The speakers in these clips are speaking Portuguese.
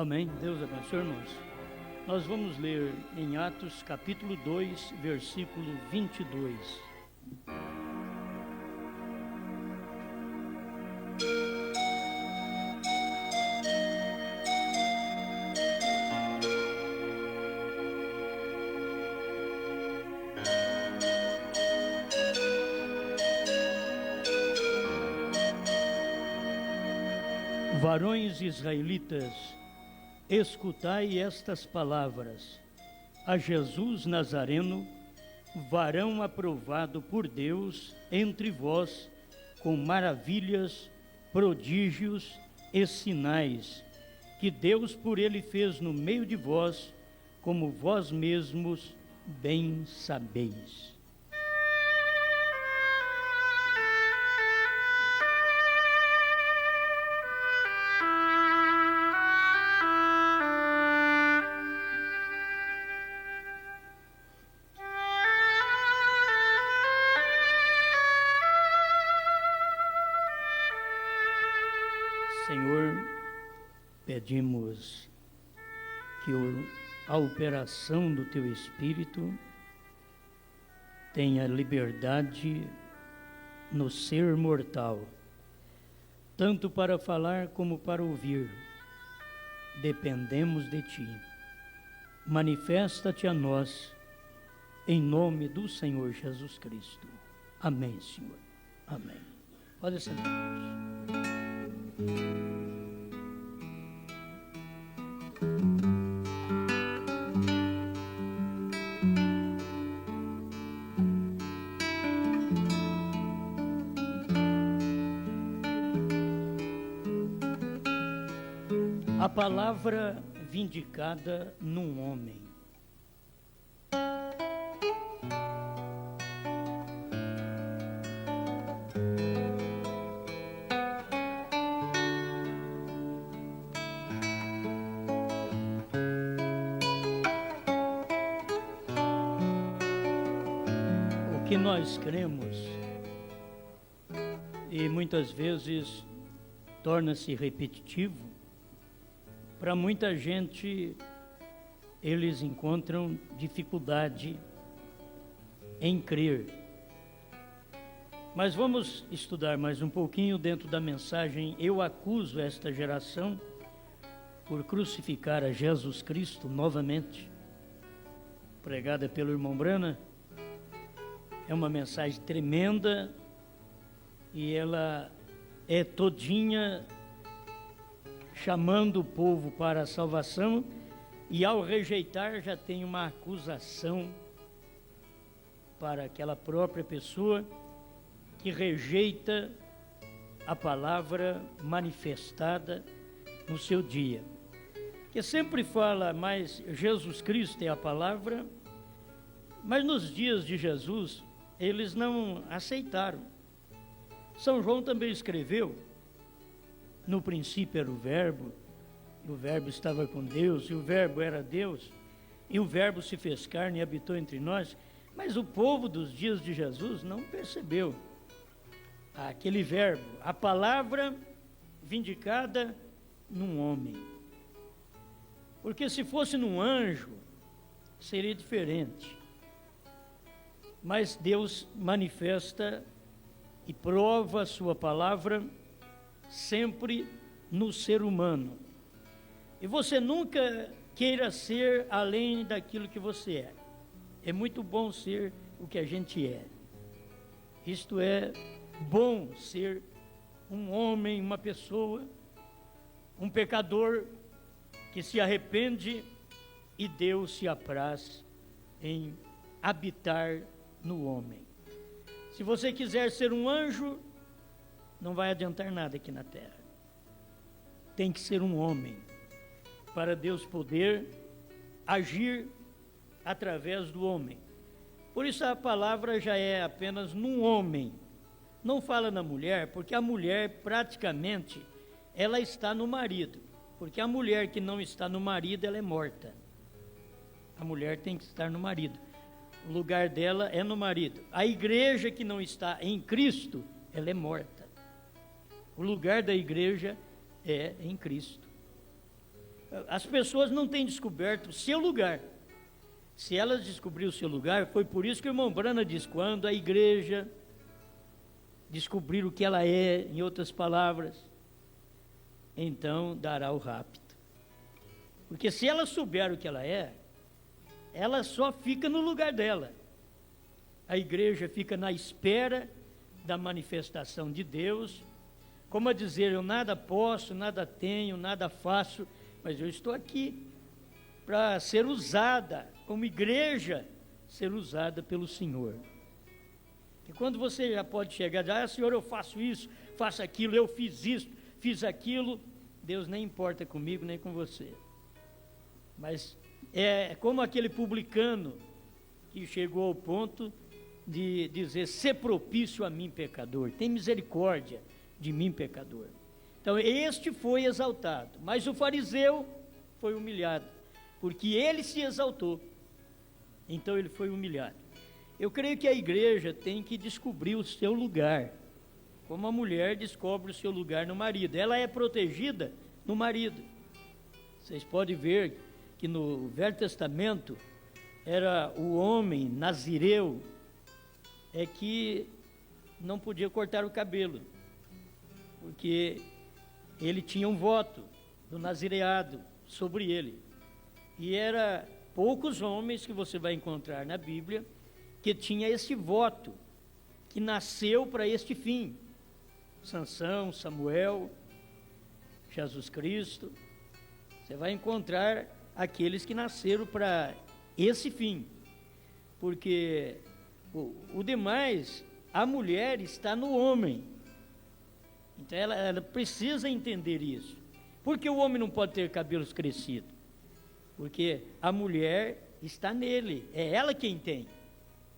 Amém. Deus abençoe, irmãos. Nós vamos ler em Atos capítulo 2, versículo 22. Varões israelitas, escutai estas palavras: a Jesus Nazareno, varão aprovado por Deus entre vós, com maravilhas, prodígios e sinais, que Deus por ele fez no meio de vós, como vós mesmos bem sabeis. Senhor, pedimos que a operação do Teu Espírito tenha liberdade no ser mortal, tanto para falar como para ouvir. Dependemos de Ti. Manifesta-te a nós, em nome do Senhor Jesus Cristo. Amém, Senhor. Amém. Pode sentar. A palavra vindicada num homem. O que nós cremos, e muitas vezes torna-se repetitivo, para muita gente, eles encontram dificuldade em crer. Mas vamos estudar mais um pouquinho dentro da mensagem. Eu acuso esta geração por crucificar a Jesus Cristo novamente, pregada pelo irmão Brana. É uma mensagem tremenda e ela é todinha chamando o povo para a salvação, e ao rejeitar já tem uma acusação para aquela própria pessoa que rejeita a palavra manifestada no seu dia. Que sempre fala, mas Jesus Cristo é a palavra, mas nos dias de Jesus eles não aceitaram. São João também escreveu: no princípio era o Verbo, e o Verbo estava com Deus, e o Verbo era Deus, e o Verbo se fez carne e habitou entre nós. Mas o povo dos dias de Jesus não percebeu aquele Verbo, a palavra vindicada num homem. Porque se fosse num anjo, seria diferente. Mas Deus manifesta e prova a sua palavra sempre no ser humano. E você nunca queira ser além daquilo que você é. É muito bom ser o que a gente é. Isto é bom ser um homem, uma pessoa, um pecador que se arrepende e Deus se apraz em habitar no homem. Se você quiser ser um anjo, não vai adiantar nada aqui na terra. Tem que ser um homem para Deus poder agir através do homem. Por isso a palavra já é apenas num homem. Não fala na mulher, porque a mulher praticamente ela está no marido. Porque a mulher que não está no marido, ela é morta. A mulher tem que estar no marido. O lugar dela é no marido. A igreja que não está em Cristo, ela é morta. O lugar da igreja é em Cristo. As pessoas não têm descoberto o seu lugar. Se elas descobriram o seu lugar, foi por isso que o irmão Brana diz, quando a igreja descobrir o que ela é, em outras palavras, então dará o rapto. Porque se ela souber o que ela só fica no lugar dela. A igreja fica na espera da manifestação de Deus, como a dizer, eu nada posso, nada tenho, nada faço, mas eu estou aqui para ser usada, como igreja, ser usada pelo Senhor. E quando você já pode chegar e dizer, Senhor, eu faço isso, faço aquilo, eu fiz isso, fiz aquilo, Deus nem importa comigo, nem com você. Mas é como aquele publicano que chegou ao ponto de dizer, ser propício a mim, pecador, tem misericórdia de mim, pecador. Então, este foi exaltado, mas o fariseu foi humilhado, porque ele se exaltou, então ele foi humilhado. Eu creio que a igreja tem que descobrir o seu lugar, como a mulher descobre o seu lugar no marido. Ela é protegida no marido. Vocês podem ver que no Velho Testamento era o homem nazireu que não podia cortar o cabelo, porque ele tinha um voto do nazireado sobre ele. E era poucos homens que você vai encontrar na Bíblia que tinha esse voto, que nasceu para este fim. Sansão, Samuel, Jesus Cristo. Você vai encontrar aqueles que nasceram para esse fim, porque o demais, a mulher está no homem. Então ela precisa entender isso. Por que o homem não pode ter cabelos crescidos? Porque a mulher está nele, é ela quem tem.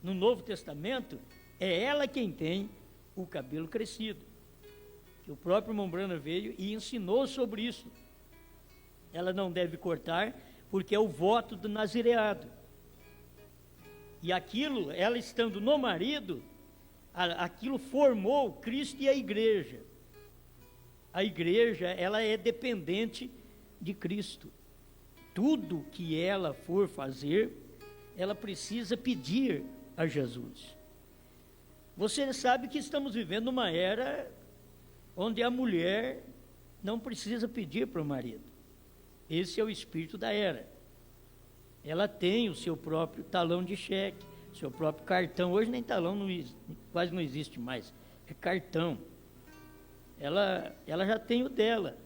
No Novo Testamento, é ela quem tem o cabelo crescido. O próprio irmão Brana veio e ensinou sobre isso. Ela não deve cortar, porque é o voto do nazireado. E aquilo, ela estando no marido, aquilo formou Cristo e a igreja. A igreja, ela é dependente de Cristo. Tudo que ela for fazer, ela precisa pedir a Jesus. Você sabe que estamos vivendo uma era onde a mulher não precisa pedir para o marido. Esse é o espírito da era. Ela tem o seu próprio talão de cheque, seu próprio cartão. Hoje nem talão quase não existe mais, é cartão. Ela já tem o dela,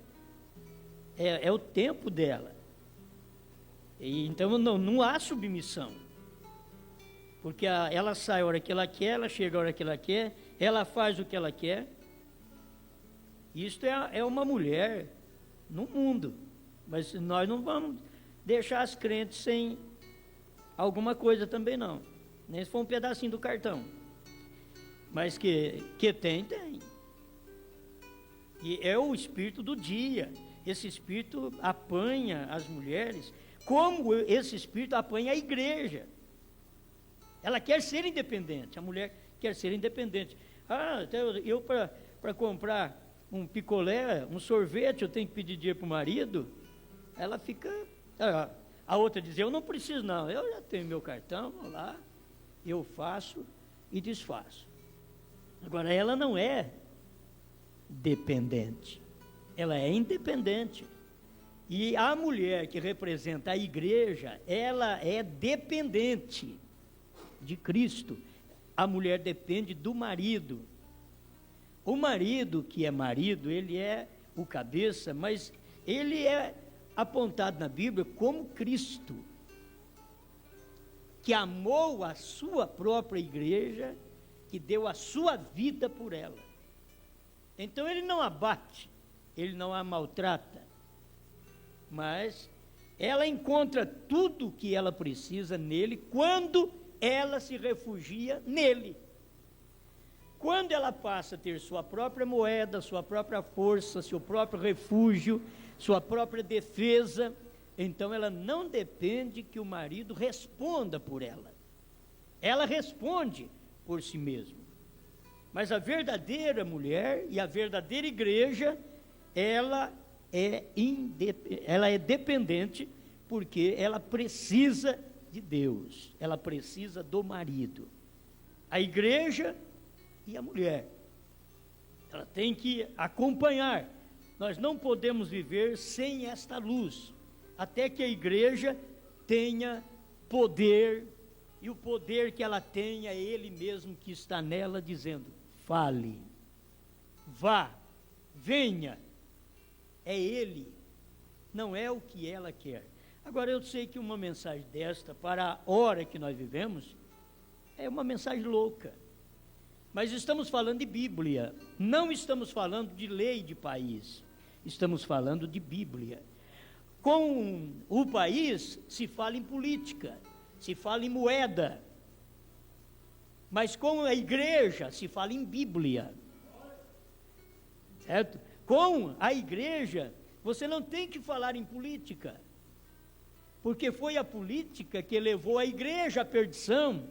é o tempo dela. E então não há submissão, porque ela sai a hora que ela quer, ela chega a hora que ela quer, ela faz o que ela quer. Isto é uma mulher no mundo, mas nós não vamos deixar as crentes sem alguma coisa também não, nem se for um pedacinho do cartão, mas que tem. E é o espírito do dia. Esse espírito apanha as mulheres, como esse espírito apanha a igreja. Ela quer ser independente, a mulher quer ser independente. Eu para comprar um picolé, um sorvete, eu tenho que pedir dinheiro para o marido. Ela fica... A outra diz, eu não preciso não, eu já tenho meu cartão, vou lá, eu faço e desfaço. Agora, ela não é dependente, ela é independente. E a mulher que representa a igreja, ela é dependente de Cristo. A mulher depende do marido. O marido que é marido, ele é o cabeça, mas ele é apontado na Bíblia como Cristo, que amou a sua própria igreja, que deu a sua vida por ela. Então ele não abate, ele não a maltrata, mas ela encontra tudo o que ela precisa nele, quando ela se refugia nele. Quando ela passa a ter sua própria moeda, sua própria força, seu próprio refúgio, sua própria defesa, então ela não depende que o marido responda por ela. Ela responde por si mesma. Mas a verdadeira mulher e a verdadeira igreja, ela ela é dependente porque ela precisa de Deus, ela precisa do marido. A igreja e a mulher, ela tem que acompanhar. Nós não podemos viver sem esta luz, até que a igreja tenha poder, e o poder que ela tem é Ele mesmo que está nela, dizendo: fale, vá, venha. É Ele, não é o que ela quer. Agora, eu sei que uma mensagem desta, para a hora que nós vivemos, é uma mensagem louca. Mas estamos falando de Bíblia, não estamos falando de lei de país, estamos falando de Bíblia. Com o país se fala em política, se fala em moeda, mas com a igreja se fala em Bíblia, certo? Com a igreja você não tem que falar em política, porque foi a política que levou a igreja à perdição,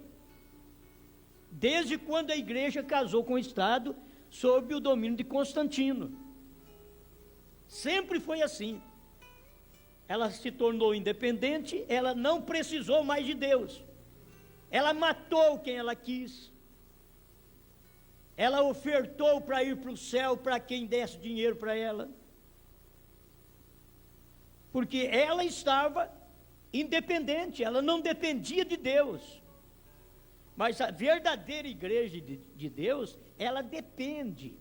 desde quando a igreja casou com o Estado, sob o domínio de Constantino. Sempre foi assim. Ela se tornou independente, ela não precisou mais de Deus. Ela matou quem ela quis. Ela ofertou para ir para o céu para quem desse dinheiro para ela. Porque ela estava independente, ela não dependia de Deus. Mas a verdadeira igreja de Deus, ela depende.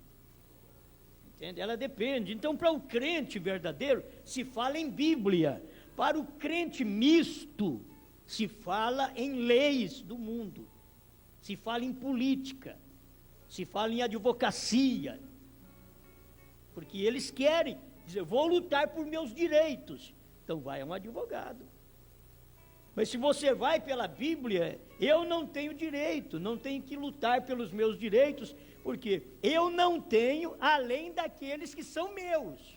Entende? Ela depende. Então, para o crente verdadeiro, se fala em Bíblia. Para o crente misto, se fala em leis do mundo. Se fala em política. Se fala em advocacia. Porque eles querem dizer: vou lutar por meus direitos. Então, vai a um advogado. Mas se você vai pela Bíblia, eu não tenho direito, não tenho que lutar pelos meus direitos, porque eu não tenho além daqueles que são meus.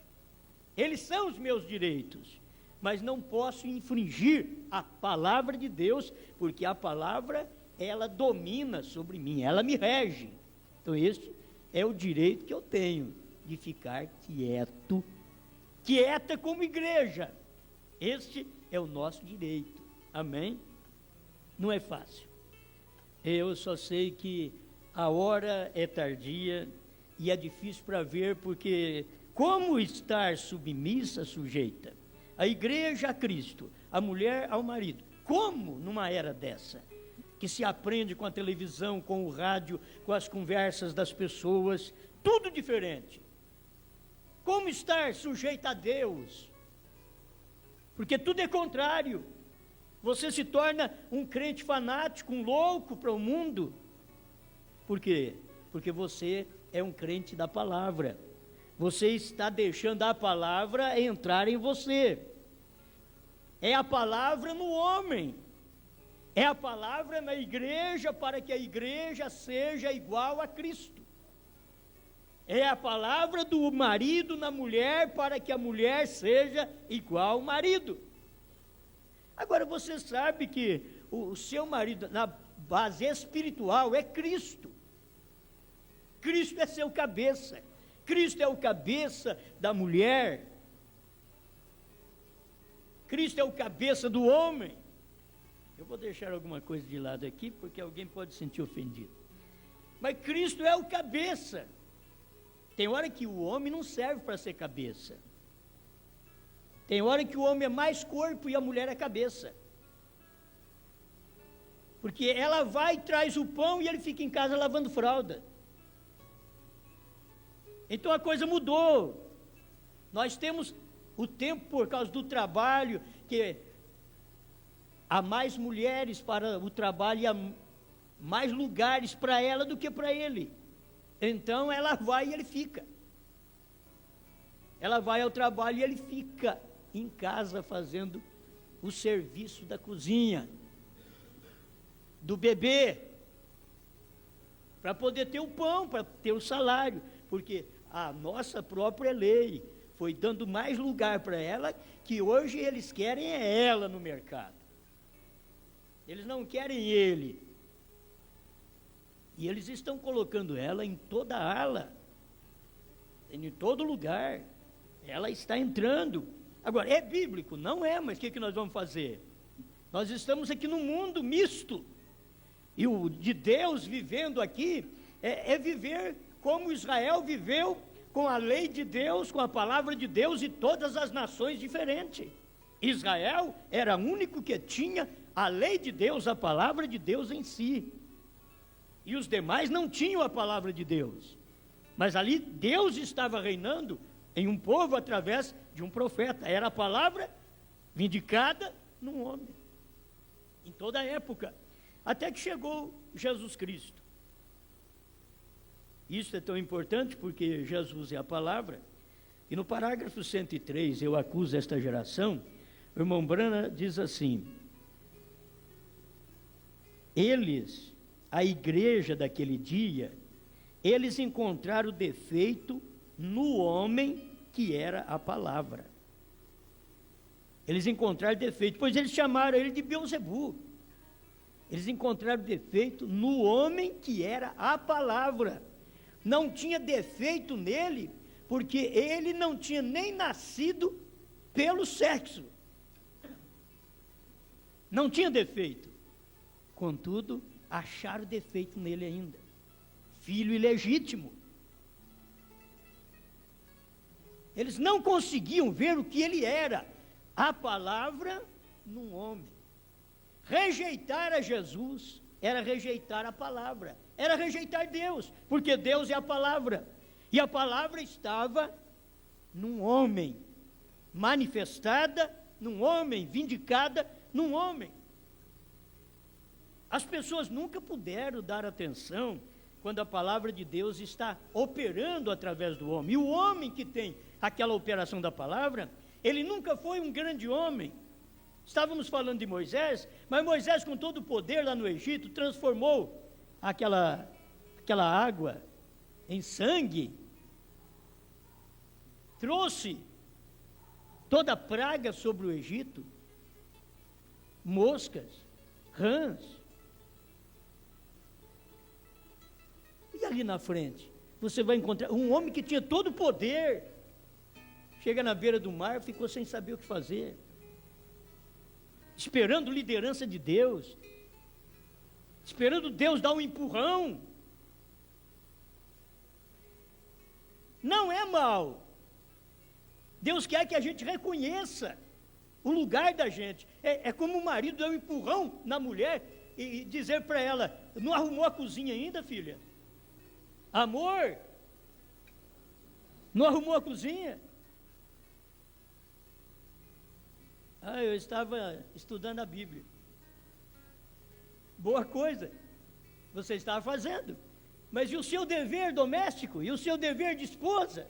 Eles são os meus direitos, mas não posso infringir a palavra de Deus, porque a palavra, ela domina sobre mim, ela me rege. Então esse é o direito que eu tenho, de ficar quieto, quieta como igreja. Este é o nosso direito. Amém? Não é fácil. Eu só sei que a hora é tardia e é difícil para ver, porque como estar submissa, sujeita? A igreja a Cristo, a mulher ao marido. Como numa era dessa? Que se aprende com a televisão, com o rádio, com as conversas das pessoas, tudo diferente. Como estar sujeita a Deus? Porque tudo é contrário. Você se torna um crente fanático, um louco para o mundo. Por quê? Porque você é um crente da palavra. Você está deixando a palavra entrar em você. É a palavra no homem. É a palavra na igreja para que a igreja seja igual a Cristo. É a palavra do marido na mulher para que a mulher seja igual ao marido. Agora, você sabe que o seu marido, na base espiritual, é Cristo. Cristo é seu cabeça. Cristo é o cabeça da mulher. Cristo é o cabeça do homem. Eu vou deixar alguma coisa de lado aqui, porque alguém pode se sentir ofendido. Mas Cristo é o cabeça. Tem hora que o homem não serve para ser cabeça. Tem hora que o homem é mais corpo e a mulher é cabeça. Porque ela vai e traz o pão e ele fica em casa lavando fralda. Então a coisa mudou. Nós temos o tempo, por causa do trabalho, que há mais mulheres para o trabalho e há mais lugares para ela do que para ele. Então ela vai e ele fica. Ela vai ao trabalho e ele fica em casa fazendo o serviço da cozinha, do bebê, para poder ter o pão, para ter o salário, porque a nossa própria lei foi dando mais lugar para ela, que hoje eles querem é ela no mercado. Eles não querem ele. E eles estão colocando ela em toda ala, em todo lugar. Ela está entrando. Agora, é bíblico? Não é, mas o que nós vamos fazer? Nós estamos aqui num mundo misto. E o de Deus vivendo aqui é viver como Israel viveu, com a lei de Deus, com a palavra de Deus, e todas as nações diferentes. Israel era o único que tinha a lei de Deus, a palavra de Deus em si. E os demais não tinham a palavra de Deus. Mas ali Deus estava reinando em um povo através de um profeta. Era a palavra vindicada num homem. Em toda a época. Até que chegou Jesus Cristo. Isso é tão importante porque Jesus é a palavra. E no parágrafo 103, eu acuso esta geração, o irmão Brana diz assim: eles, a igreja daquele dia, eles encontraram defeito no homem que era a palavra. Eles encontraram defeito, pois eles chamaram ele de Beelzebu. Eles encontraram defeito no homem que era a palavra. Não tinha defeito nele, porque ele não tinha nem nascido pelo sexo. Não tinha defeito. Contudo, acharam defeito nele ainda. Filho ilegítimo. Eles não conseguiam ver o que ele era. A palavra num homem. Rejeitar a Jesus era rejeitar a palavra. Era rejeitar Deus, porque Deus é a palavra. E a palavra estava num homem. Manifestada num homem, vindicada num homem. As pessoas nunca puderam dar atenção quando a palavra de Deus está operando através do homem. E o homem que tem aquela operação da palavra, ele nunca foi um grande homem. Estávamos falando de Moisés, mas Moisés, com todo o poder lá no Egito, transformou aquela água em sangue, trouxe toda a praga sobre o Egito, moscas, rãs. E ali na frente, você vai encontrar um homem que tinha todo o poder, chega na beira do mar, ficou sem saber o que fazer, esperando liderança de Deus, esperando Deus dar um empurrão. Não é mal. Deus quer que a gente reconheça o lugar da gente. É como o marido dar um empurrão na mulher e dizer para ela: não arrumou a cozinha ainda, filha? Amor, não arrumou a cozinha? Eu estava estudando a Bíblia. Boa coisa, você estava fazendo. Mas e o seu dever doméstico? E o seu dever de esposa?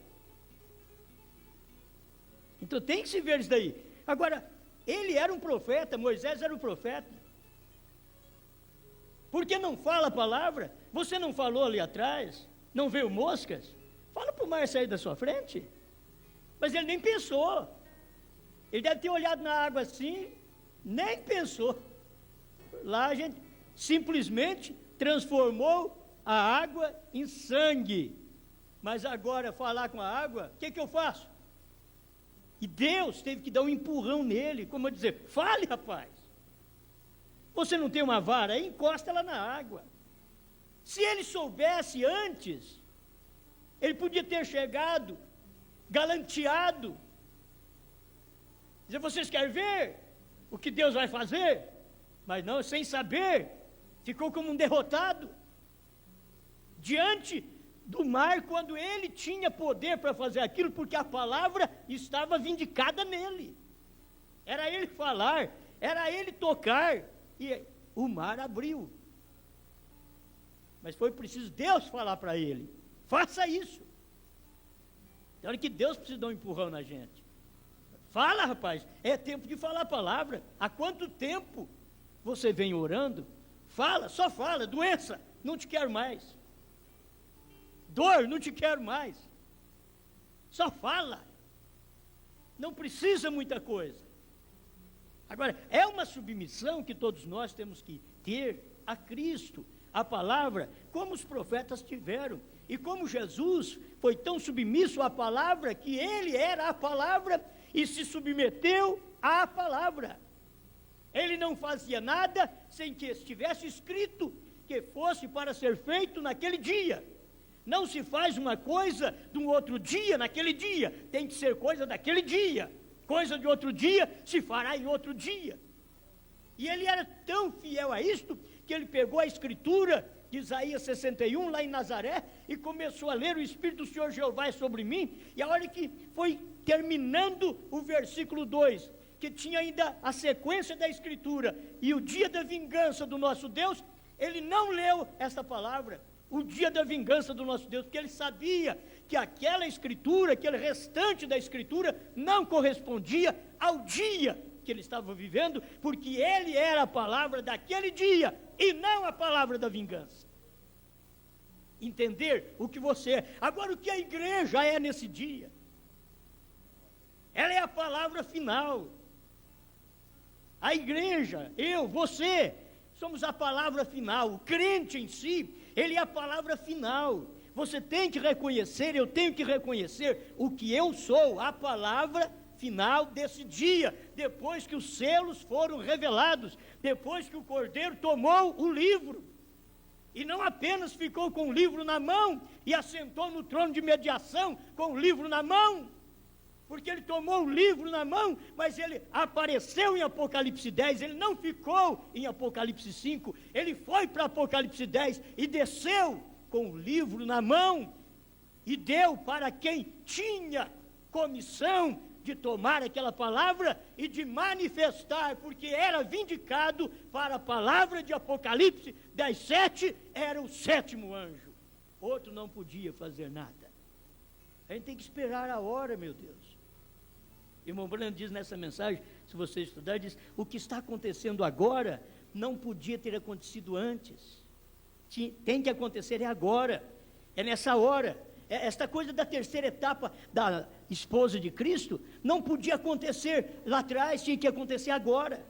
Então tem que se ver isso daí. Agora, ele era um profeta, Moisés era um profeta. Por que não fala a palavra? Você não falou ali atrás? Não veio moscas? Fala para o mar sair da sua frente. Mas ele nem pensou. Ele deve ter olhado na água assim, nem pensou. Lá a gente simplesmente transformou a água em sangue. Mas agora falar com a água, o que eu faço? E Deus teve que dar um empurrão nele, como eu dizer: fale, rapaz. Você não tem uma vara aí? Encosta ela na água. Se ele soubesse antes, ele podia ter chegado, galanteado, dizer: vocês querem ver o que Deus vai fazer? Mas não, sem saber, ficou como um derrotado, diante do mar, quando ele tinha poder para fazer aquilo, porque a palavra estava vindicada nele. Era ele falar, era ele tocar, e o mar abriu. Mas foi preciso Deus falar para ele: faça isso. Tem hora que Deus precisa dar um empurrão na gente. Fala, rapaz, é tempo de falar a palavra. Há quanto tempo você vem orando? Fala, só fala. Doença, não te quero mais. Dor, não te quero mais. Só fala. Não precisa muita coisa. Agora, é uma submissão que todos nós temos que ter a Cristo. a palavra como os profetas tiveram. E como Jesus foi tão submisso à palavra, que ele era a palavra e se submeteu à palavra. Ele não fazia nada sem que estivesse escrito que fosse para ser feito naquele dia. Não se faz uma coisa de um outro dia naquele dia, tem que ser coisa daquele dia. Coisa de outro dia se fará em outro dia. E ele era tão fiel a isto, que ele pegou a escritura de Isaías 61, lá em Nazaré, e começou a ler: o Espírito do Senhor Jeová é sobre mim. E a hora que foi terminando o versículo 2, que tinha ainda a sequência da escritura, e o dia da vingança do nosso Deus, ele não leu essa palavra, o dia da vingança do nosso Deus, porque ele sabia que aquela escritura, aquele restante da escritura, não correspondia ao dia que ele estava vivendo, porque ele era a palavra daquele dia, e não a palavra da vingança. Entender o que você é. Agora, o que a igreja é nesse dia? Ela é a palavra final. A igreja, eu, você, somos a palavra final. O crente em si, ele é a palavra final. Você tem que reconhecer, eu tenho que reconhecer o que eu sou, a palavra final desse dia, depois que os selos foram revelados, depois que o Cordeiro tomou o livro, e não apenas ficou com o livro na mão e assentou no trono de mediação com o livro na mão, porque ele tomou o livro na mão, mas ele apareceu em Apocalipse 10, ele não ficou em Apocalipse 5, ele foi para Apocalipse 10 e desceu com o livro na mão, e deu para quem tinha comissão de tomar aquela palavra e de manifestar, porque era vindicado para a palavra de Apocalipse 10:7, era o 7º anjo. Outro não podia fazer nada. A gente tem que esperar a hora, meu Deus. Irmão Brando diz nessa mensagem, se você estudar, diz: o que está acontecendo agora não podia ter acontecido antes. Tem que acontecer agora, é nessa hora. Esta coisa da terceira etapa da esposa de Cristo não podia acontecer lá atrás, tinha que acontecer agora.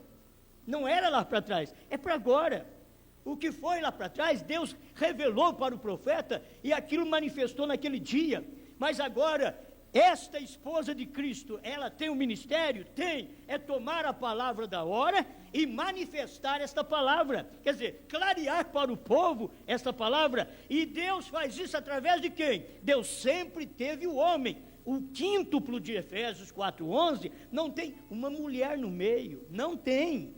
Não era lá para trás, é para agora. O que foi lá para trás, Deus revelou para o profeta e aquilo manifestou naquele dia. Mas agora, esta esposa de Cristo, ela tem um ministério? Tem, é tomar a palavra da hora e manifestar esta palavra, quer dizer, clarear para o povo esta palavra. E Deus faz isso através de quem? Deus sempre teve o homem. O quíntuplo de Efésios 4:11 não tem uma mulher no meio, não tem.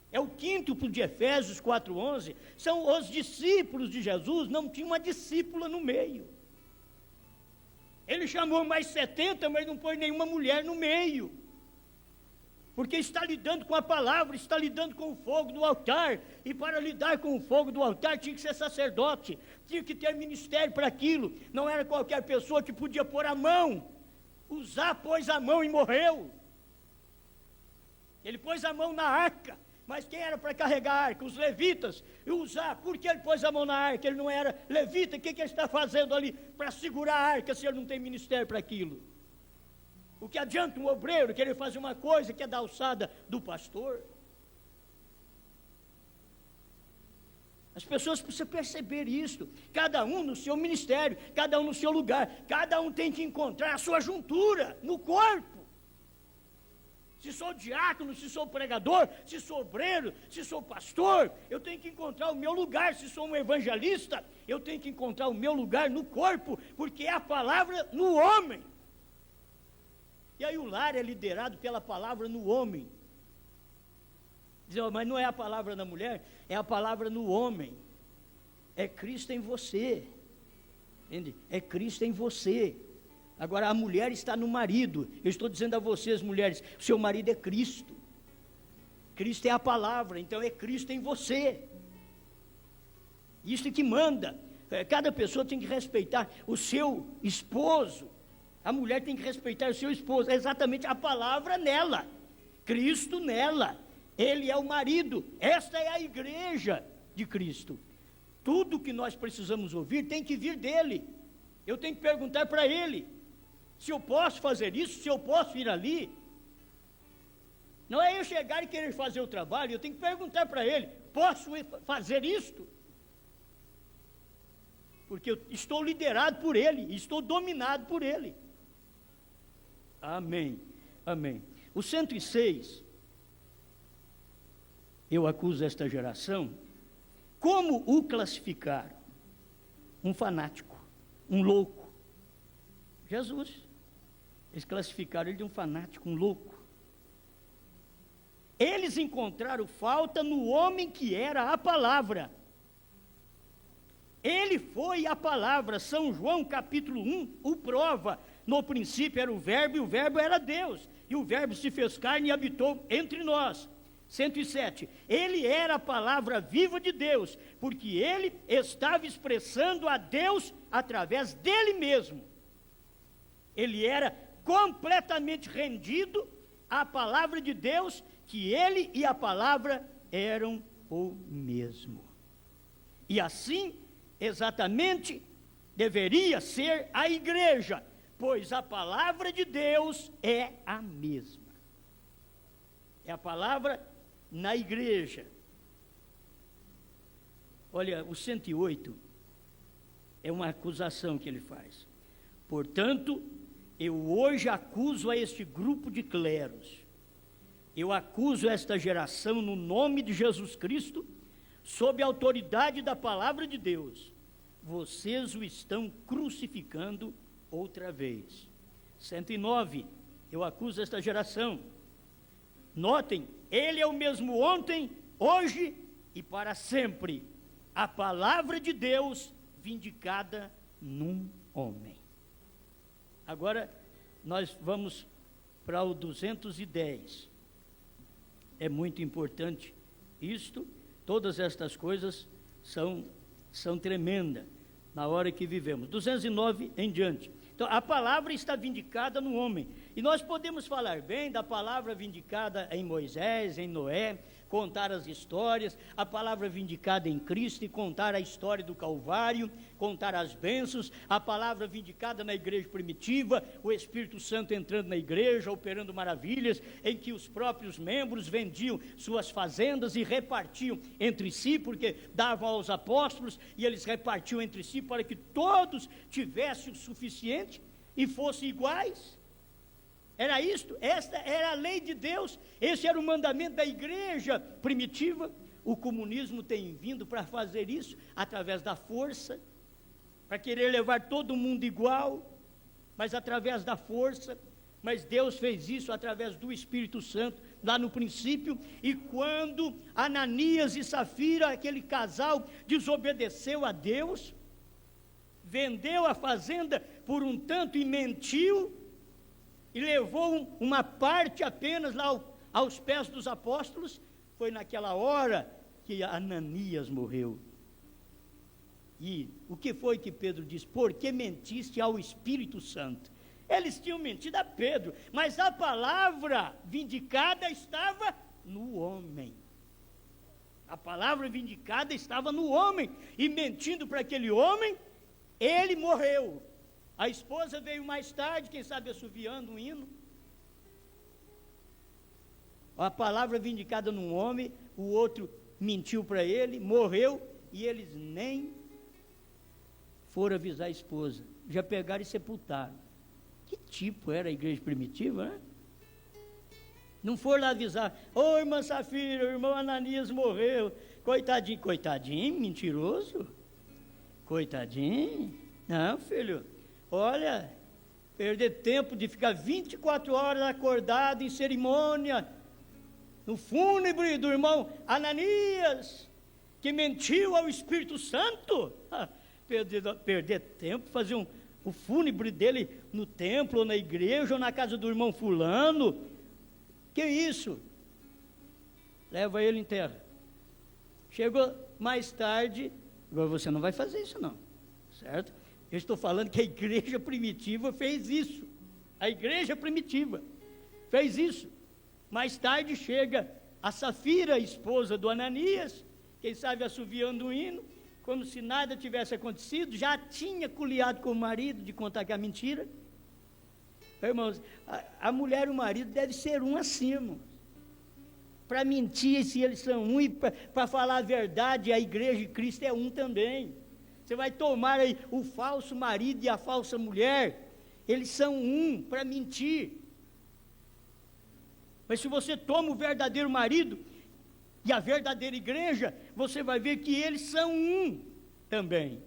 É o quíntuplo de Efésios 4:11, são os discípulos de Jesus, não tinha uma discípula no meio. Ele chamou mais 70, mas não pôs nenhuma mulher no meio, porque está lidando com a palavra, está lidando com o fogo do altar, e para lidar com o fogo do altar tinha que ser sacerdote, tinha que ter ministério para aquilo, não era qualquer pessoa que podia pôr a mão. Uzá pôs a mão e morreu. Ele pôs a mão na arca, mas quem era para carregar a arca? Os levitas. E Uzá, por que ele pôs a mão na arca? Ele não era levita, o que ele está fazendo ali para segurar a arca, se ele não tem ministério para aquilo? O que adianta um obreiro querer fazer uma coisa que é da alçada do pastor? As pessoas precisam perceber isso, cada um no seu ministério, cada um no seu lugar, cada um tem que encontrar a sua juntura no corpo. Se sou diácono, se sou pregador, se sou obreiro, se sou pastor, eu tenho que encontrar o meu lugar. Se sou um evangelista, eu tenho que encontrar o meu lugar no corpo, porque é a palavra no homem. E aí o lar é liderado pela palavra no homem. Diz: mas não é a palavra na mulher, é a palavra no homem. É Cristo em você, entende? É Cristo em você. Agora, a mulher está no marido. Eu estou dizendo a vocês, mulheres, seu marido é Cristo. Cristo é a palavra, então é Cristo em você. Isso que manda. Cada pessoa tem que respeitar o seu esposo. A mulher tem que respeitar o seu esposo. É exatamente a palavra nela. Cristo nela. Ele é o marido. Esta é a igreja de Cristo. Tudo que nós precisamos ouvir tem que vir dele. Eu tenho que perguntar para ele se eu posso fazer isso, se eu posso ir ali. Não é eu chegar e querer fazer o trabalho, eu tenho que perguntar para ele: posso fazer isto? porque eu estou liderado por Ele, estou dominado por Ele. Amém, amém. O 106, eu acuso esta geração, como o classificar? Um fanático, um louco. Jesus, eles classificaram ele de um fanático, um louco. Eles encontraram falta no homem que era a palavra. Ele foi a palavra. São João capítulo 1 o prova. No princípio era o verbo e o verbo era Deus. E o verbo se fez carne e habitou entre nós. 107. Ele era a palavra viva de Deus, porque ele estava expressando a Deus através dele mesmo. Ele era completamente rendido à palavra de Deus, que ele e a palavra eram o mesmo. E assim, exatamente, deveria ser a igreja, pois a palavra de Deus é a mesma. É a palavra na igreja. Olha, o 108 é uma acusação que ele faz. Portanto, eu hoje acuso a este grupo de cleros, eu acuso esta geração no nome de Jesus Cristo, sob a autoridade da palavra de Deus. Vocês o estão crucificando outra vez. 109, eu acuso esta geração. Notem, ele é o mesmo ontem, hoje e para sempre. A palavra de Deus vindicada num homem. Agora, nós vamos para o 210. É muito importante isto. Todas estas coisas são tremendas na hora que vivemos. 209 em diante. Então, a palavra está vindicada no homem. E nós podemos falar bem da palavra vindicada em Moisés, em Noé, contar as histórias, a palavra vindicada em Cristo e contar a história do Calvário, contar as bênçãos, a palavra vindicada na igreja primitiva, o Espírito Santo entrando na igreja, operando maravilhas, em que os próprios membros vendiam suas fazendas e repartiam entre si, porque davam aos apóstolos e eles repartiam entre si para que todos tivessem o suficiente e fossem iguais. Era isto, esta era a lei de Deus, esse era o mandamento da igreja primitiva. O comunismo tem vindo para fazer isso, através da força, para querer levar todo mundo igual, mas através da força. Mas Deus fez isso através do Espírito Santo, lá no princípio. E quando Ananias e Safira, aquele casal, desobedeceu a Deus, vendeu a fazenda por um tanto e mentiu, e levou uma parte apenas lá aos pés dos apóstolos, foi naquela hora que Ananias morreu. E o que foi que Pedro disse? Porque mentiste ao Espírito Santo. Eles tinham mentido a Pedro, mas a palavra vindicada estava no homem. A palavra vindicada estava no homem, e mentindo para aquele homem, ele morreu. A esposa veio mais tarde, quem sabe assoviando um hino. A palavra vindicada num homem, o outro mentiu para ele, morreu, e eles nem foram avisar a esposa. Já pegaram e sepultaram. Que tipo era a igreja primitiva, né? Não foram lá avisar: ô irmã Safira, o irmão Ananias morreu. Coitadinho, coitadinho, mentiroso. Coitadinho. Não, filho. Olha, perder tempo de ficar 24 horas acordado em cerimônia, no fúnebre do irmão Ananias, que mentiu ao Espírito Santo. Perder tempo, fazer o fúnebre dele no templo, ou na igreja, ou na casa do irmão fulano. Que isso? Leva ele em terra. Chegou mais tarde, agora você não vai fazer isso não, certo? Eu estou falando que a igreja primitiva fez isso. A igreja primitiva fez isso. Mais tarde chega a Safira, esposa do Ananias, quem sabe assoviando um hino, como se nada tivesse acontecido, já tinha culiado com o marido de contar que é mentira. Irmãos, a mulher e o marido devem ser um assim, irmãos. Para mentir, se eles são um, e para falar a verdade, a igreja de Cristo é um também. Você vai tomar aí o falso marido e a falsa mulher, eles são um para mentir. Mas se você toma o verdadeiro marido e a verdadeira igreja, você vai ver que eles são um também,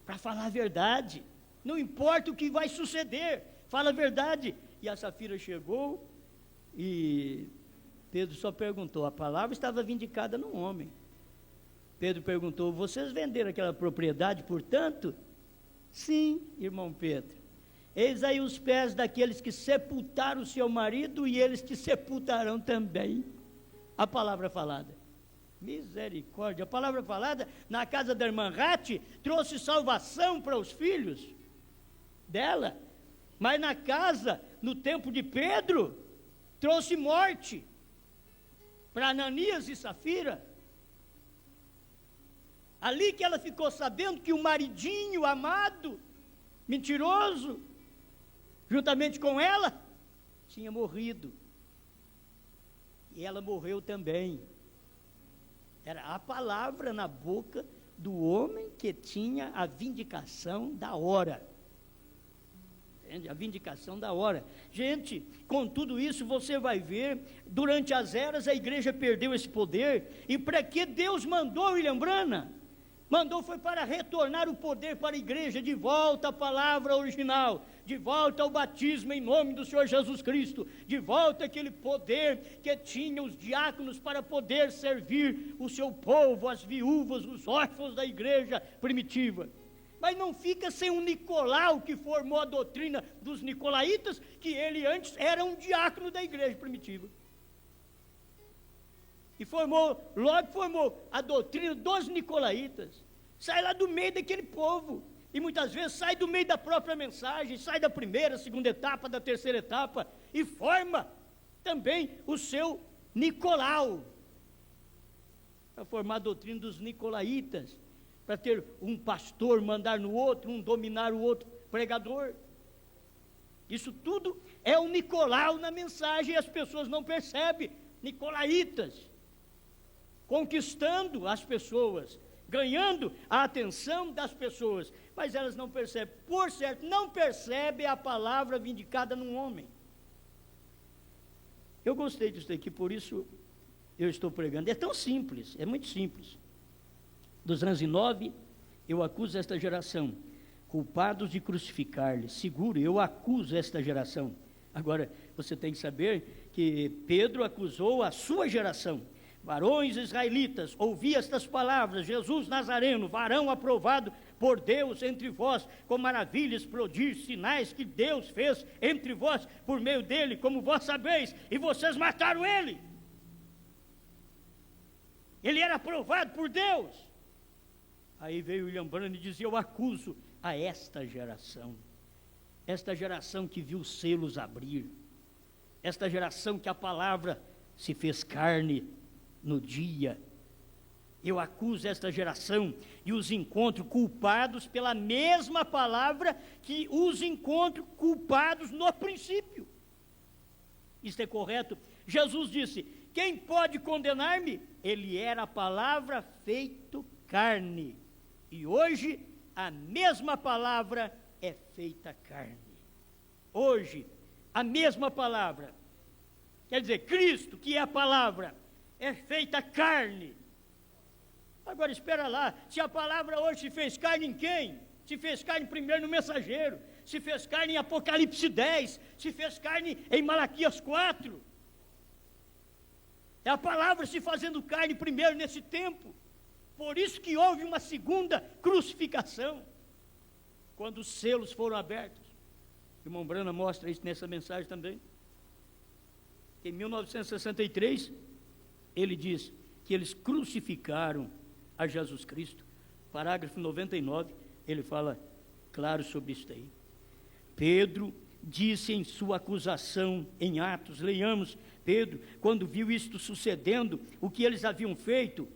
para falar a verdade. Não importa o que vai suceder, fala a verdade. E a Safira chegou e Pedro só perguntou, a palavra estava vindicada no homem. Pedro perguntou, vocês venderam aquela propriedade por tanto? Sim, irmão Pedro. Eis aí os pés daqueles que sepultaram o seu marido e eles te sepultarão também. A palavra falada. Misericórdia. A palavra falada na casa da irmã Rati trouxe salvação para os filhos dela. Mas na casa, no tempo de Pedro, trouxe morte para Ananias e Safira. Ali que ela ficou sabendo que o maridinho amado, mentiroso, juntamente com ela, tinha morrido. E ela morreu também. Era a palavra na boca do homem que tinha a vindicação da hora. Entende? A vindicação da hora. Gente, com tudo isso você vai ver, durante as eras a igreja perdeu esse poder. E para que Deus mandou William Branham? Mandou foi para retornar o poder para a igreja, de volta à palavra original, de volta ao batismo em nome do Senhor Jesus Cristo, de volta àquele poder que tinha os diáconos para poder servir o seu povo, as viúvas, os órfãos da igreja primitiva. Mas não fica sem um Nicolau que formou a doutrina dos nicolaítas, que ele antes era um diácono da igreja primitiva. E logo formou a doutrina dos nicolaítas. Sai lá do meio daquele povo. E muitas vezes sai do meio da própria mensagem, sai da primeira, segunda etapa, da terceira etapa, e forma também o seu Nicolau. Para formar a doutrina dos nicolaítas, para ter um pastor mandar no outro, um dominar o outro pregador. Isso tudo é o Nicolau na mensagem, e as pessoas não percebem. Nicolaítas, conquistando as pessoas, ganhando a atenção das pessoas, mas elas não percebem, por certo, não percebem a palavra vindicada num homem. Eu gostei disso aqui, por isso eu estou pregando. É tão simples, é muito simples. 209, eu acuso esta geração, culpados de crucificar-lhe. Seguro, eu acuso esta geração. Agora, você tem que saber que Pedro acusou a sua geração. Varões israelitas, ouvi estas palavras, Jesus Nazareno, varão aprovado por Deus entre vós, com maravilhas, prodígios, sinais que Deus fez entre vós, por meio dele, como vós sabeis, e vocês mataram ele. Ele era aprovado por Deus. Aí veio William Branham e dizia, eu acuso a esta geração que viu os selos abrir, esta geração que a palavra se fez carne no dia. Eu acuso esta geração e os encontro culpados pela mesma palavra que os encontro culpados no princípio. Isto é correto? Jesus disse, quem pode condenar-me? Ele era a palavra feito carne. E hoje a mesma palavra é feita carne. Hoje a mesma palavra, quer dizer, Cristo, que é a palavra, é feita carne. Agora espera lá, se a palavra hoje se fez carne em quem? Se fez carne primeiro no mensageiro, se fez carne em Apocalipse 10, se fez carne em Malaquias 4. É a palavra se fazendo carne primeiro nesse tempo. Por isso que houve uma segunda crucificação, quando os selos foram abertos. O irmão Branham mostra isso nessa mensagem também. Em 1963, ele diz que eles crucificaram a Jesus Cristo. Parágrafo 99, ele fala claro sobre isso aí. Pedro disse em sua acusação em Atos, leiamos, Pedro, quando viu isto sucedendo, o que eles haviam feito,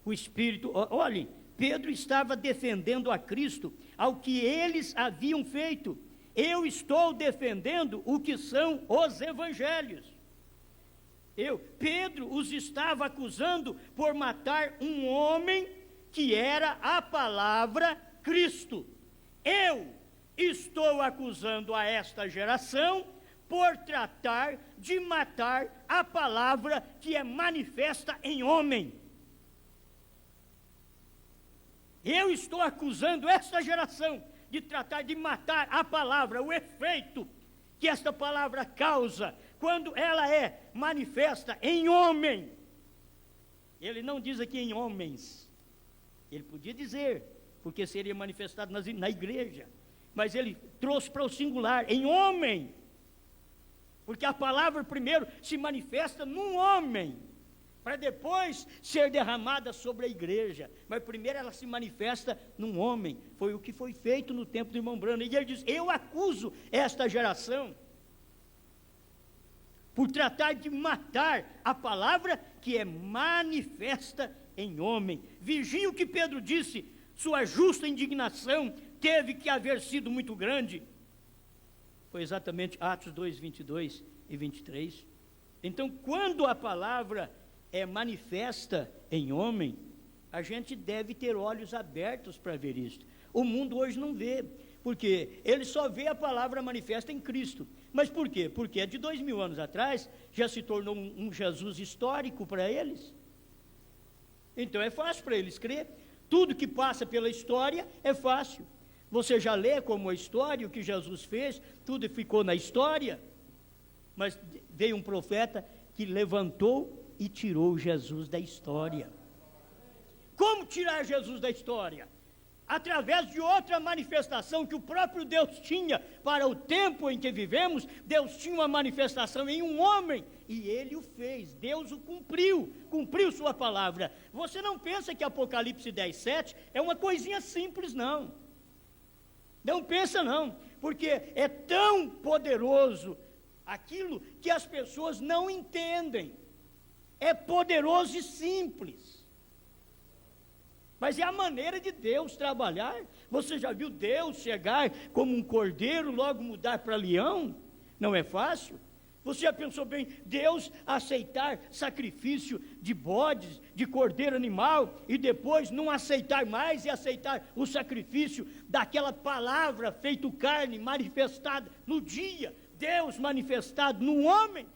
o Espírito, olhem, Pedro estava defendendo a Cristo, ao que eles haviam feito. Eu estou defendendo o que são os evangelhos. Pedro os estava acusando por matar um homem que era a palavra Cristo. Eu estou acusando a esta geração por tratar de matar a palavra que é manifesta em homem. Eu estou acusando esta geração de tratar de matar a palavra, o efeito que esta palavra causa quando ela é manifesta em homem. Ele não diz aqui em homens, ele podia dizer, porque seria manifestado na igreja, mas ele trouxe para o singular, em homem, porque a palavra primeiro se manifesta num homem, para depois ser derramada sobre a igreja, mas primeiro ela se manifesta num homem. Foi o que foi feito no tempo do irmão Branham, e ele diz, eu acuso esta geração por tratar de matar a palavra que é manifesta em homem. Vigie o que Pedro disse, sua justa indignação teve que haver sido muito grande. Foi exatamente Atos 2, 22 e 23. Então, quando a palavra é manifesta em homem, a gente deve ter olhos abertos para ver isso. O mundo hoje não vê, porque ele só vê a palavra manifesta em Cristo. Mas por quê? Porque de 2000 anos atrás, já se tornou um Jesus histórico para eles. Então é fácil para eles crer. Tudo que passa pela história é fácil. Você já lê como a história, o que Jesus fez, tudo ficou na história. Mas veio um profeta que levantou e tirou Jesus da história. Como tirar Jesus da história? Através de outra manifestação que o próprio Deus tinha para o tempo em que vivemos. Deus tinha uma manifestação em um homem, e ele o fez, Deus o cumpriu sua palavra. Você não pensa que Apocalipse 10:7 é uma coisinha simples, não. Não pensa não, porque é tão poderoso aquilo que as pessoas não entendem. É poderoso e simples, mas é a maneira de Deus trabalhar. Você já viu Deus chegar como um cordeiro, logo mudar para leão? Não é fácil. Você já pensou bem, Deus aceitar sacrifício de bodes, de cordeiro animal, e depois não aceitar mais e aceitar o sacrifício daquela palavra feito carne, manifestada no dia, Deus manifestado no homem?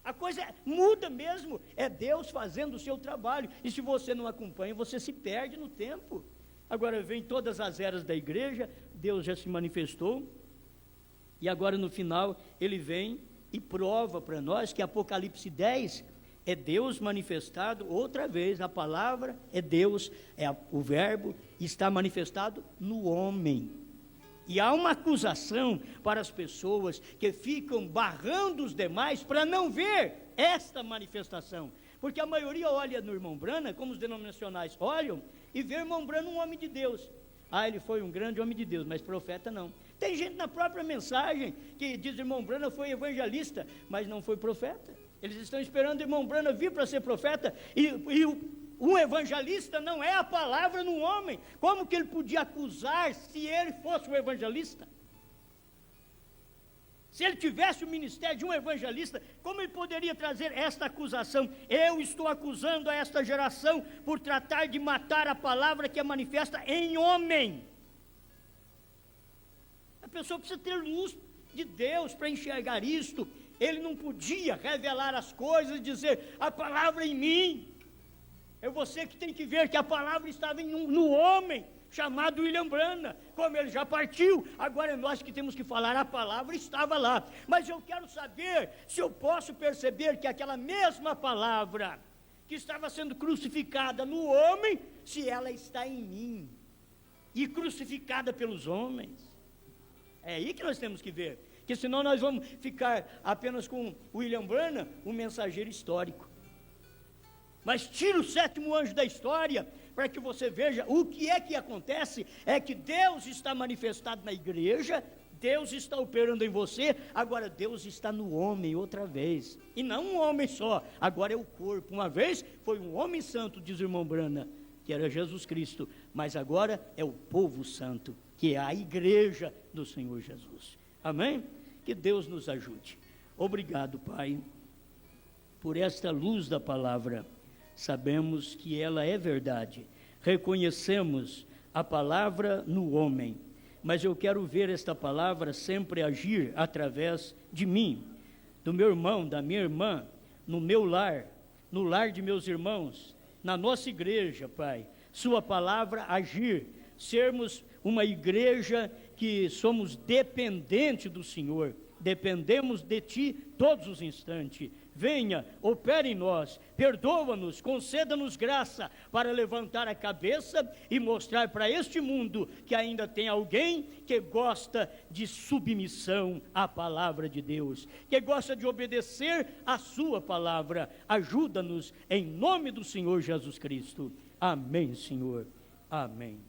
A coisa muda mesmo, é Deus fazendo o seu trabalho, e se você não acompanha, você se perde no tempo. Agora vem todas as eras da igreja, Deus já se manifestou, e agora no final ele vem e prova para nós que Apocalipse 10 é Deus manifestado outra vez. A palavra é Deus, o verbo está manifestado no homem. E há uma acusação para as pessoas que ficam barrando os demais para não ver esta manifestação. Porque a maioria olha no irmão Branham, como os denominacionais olham, e vê o irmão Branham um homem de Deus. Ah, ele foi um grande homem de Deus, mas profeta não. Tem gente na própria mensagem que diz que o irmão Branham foi evangelista, mas não foi profeta. Eles estão esperando o irmão Branham vir para ser profeta, um evangelista não é a palavra no homem. Como que ele podia acusar se ele fosse um evangelista? Se ele tivesse o ministério de um evangelista, como ele poderia trazer esta acusação? Eu estou acusando a esta geração por tratar de matar a palavra que é manifesta em homem. A pessoa precisa ter luz de Deus para enxergar isto. Ele não podia revelar as coisas e dizer, a palavra em mim. É você que tem que ver que a palavra estava no homem, chamado William Branham. Como ele já partiu, agora é nós que temos que falar, a palavra estava lá. Mas eu quero saber se eu posso perceber que aquela mesma palavra que estava sendo crucificada no homem, se ela está em mim, e crucificada pelos homens. É aí que nós temos que ver, porque senão nós vamos ficar apenas com William Branham, um mensageiro histórico. Mas tira o sétimo anjo da história, para que você veja o que é que acontece, é que Deus está manifestado na igreja, Deus está operando em você, agora Deus está no homem outra vez, e não um homem só, agora é o corpo. Uma vez foi um homem santo, diz o irmão Branham, que era Jesus Cristo, mas agora é o povo santo, que é a igreja do Senhor Jesus. Amém? Que Deus nos ajude. Obrigado, Pai, por esta luz da palavra. sabemos que ela é verdade. Reconhecemos a palavra no homem, mas eu quero ver esta palavra sempre agir através de mim, do meu irmão, da minha irmã, no meu lar, no lar de meus irmãos, na nossa igreja, Pai. Sua palavra agir, sermos uma igreja que somos dependentes do Senhor, dependemos de Ti todos os instantes. Venha, opere em nós, perdoa-nos, conceda-nos graça para levantar a cabeça e mostrar para este mundo que ainda tem alguém que gosta de submissão à palavra de Deus, que gosta de obedecer à sua palavra. Ajuda-nos em nome do Senhor Jesus Cristo. Amém, Senhor. Amém.